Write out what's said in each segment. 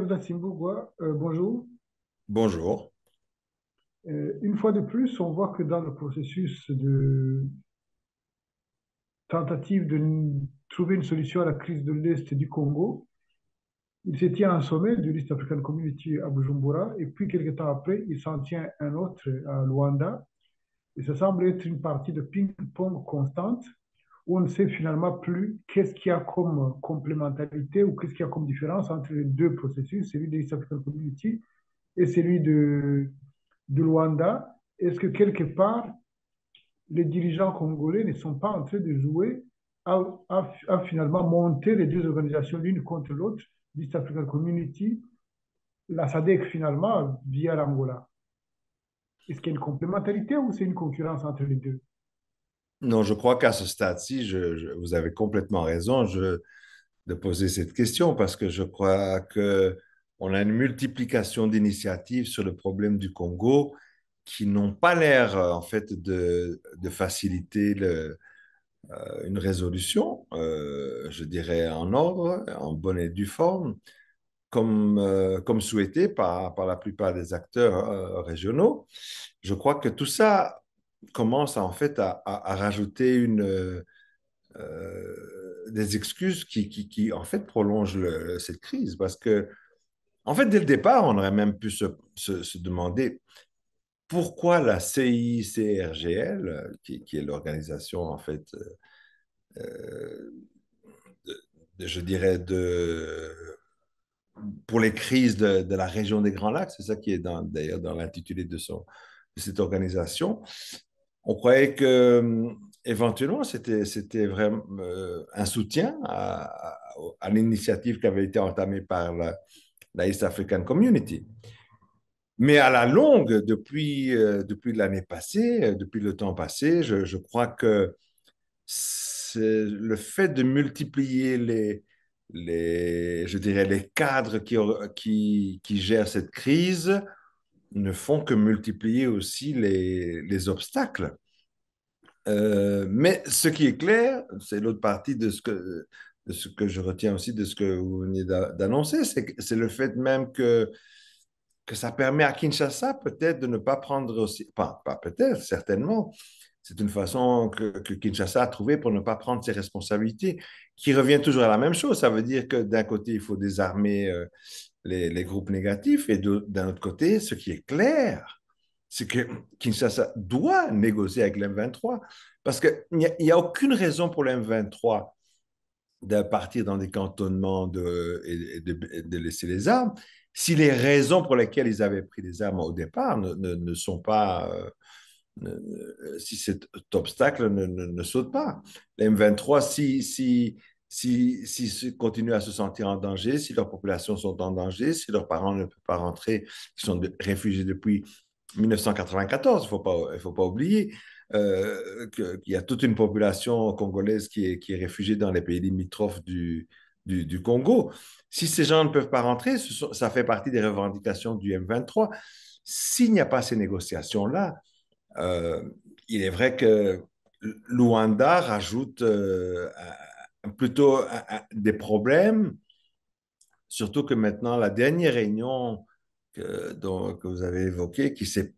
Abdou Simbougoua, bonjour. Bonjour. Une fois de plus, on voit que dans le processus de tentative de trouver une solution à la crise de l'Est du Congo, il se tient un sommet du East African Community à Bujumbura, et puis quelques temps après, il s'en tient un autre à Luanda. Et ça semble être une partie de ping-pong constante, où on ne sait finalement plus qu'est-ce qu'il y a comme complémentarité ou qu'est-ce qu'il y a comme différence entre les deux processus, celui de l'East African Community et celui de Luanda. Est-ce que quelque part, les dirigeants congolais ne sont pas en train de jouer à finalement monter les deux organisations l'une contre l'autre, l'East African Community, la SADC finalement, via l'Angola? Est-ce qu'il y a une complémentarité ou c'est une concurrence entre les deux? Non, je crois qu'à ce stade-ci, vous avez complètement raison de poser cette question parce que je crois que on a une multiplication d'initiatives sur le problème du Congo qui n'ont pas l'air, en fait, de faciliter une résolution, je dirais, en ordre, en bonne et due forme, comme souhaité par la plupart des acteurs régionaux. Je crois que tout ça commence en fait à rajouter des excuses qui, en fait prolongent cette crise. Parce que, en fait, dès le départ, on aurait même pu se demander pourquoi la CICRGL, qui est l'organisation, en fait, euh, je dirais, pour les crises de la région des Grands Lacs, c'est ça qui est d'ailleurs dans l'intitulé de cette organisation. On croyait que éventuellement c'était vraiment un soutien à l'initiative qui avait été entamée par la East African Community. Mais à la longue, depuis l'année passée, depuis le temps passé, je crois que le fait de multiplier je dirais, les cadres qui gèrent cette crise ne font que multiplier aussi les obstacles. Mais ce qui est clair, c'est l'autre partie de ce que je retiens aussi de ce que vous venez d'annoncer, c'est le fait même que ça permet à Kinshasa peut-être de ne pas prendre aussi, pas peut-être, certainement, c'est une façon que Kinshasa a trouvée pour ne pas prendre ses responsabilités, qui revient toujours à la même chose. Ça veut dire que d'un côté, il faut désarmer les groupes négatifs, et d'un autre côté, ce qui est clair, c'est que Kinshasa doit négocier avec l'M23, parce qu'il n'y a aucune raison pour l'M23 de partir dans des cantonnements et de laisser les armes, si les raisons pour lesquelles ils avaient pris les armes au départ ne sont pas, si cet obstacle ne saute pas. Les M23, si continuent à se sentir en danger, si leurs populations sont en danger, si leurs parents ne peuvent pas rentrer, qui sont réfugiés depuis 1994, il faut pas oublier qu'il y a toute une population congolaise qui est réfugiée dans les pays limitrophes du Congo. Si ces gens ne peuvent pas rentrer, ça fait partie des revendications du M23. S'il n'y a pas ces négociations-là, euh, il est vrai que Luanda rajoute plutôt des problèmes, surtout que maintenant, la dernière réunion que vous avez évoquée, qui s'est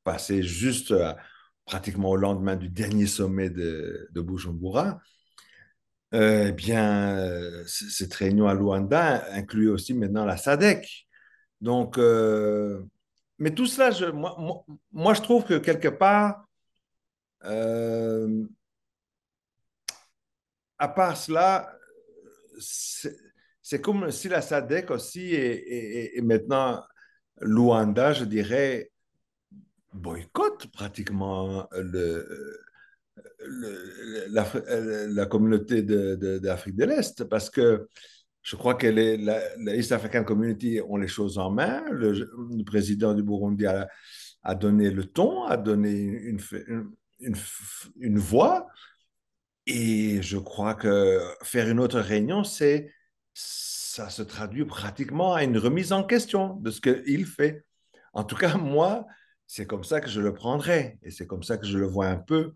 passée juste pratiquement au lendemain du dernier sommet de Bujumbura, eh bien, cette réunion à Luanda inclut aussi maintenant la SADC. Donc, mais tout cela, moi, je trouve que quelque part, euh, à part cela, c'est c'est comme si la SADC aussi et maintenant Luanda, je dirais, boycottent pratiquement la communauté d'Afrique de l'Est parce que je crois que la East African Community ont les choses en main. Le président du Burundi a donné le ton, a donné une, une voix. Et je crois que faire une autre réunion, ça se traduit pratiquement à une remise en question de ce qu'il fait. En tout cas, moi, c'est comme ça que je le prendrais et c'est comme ça que je le vois un peu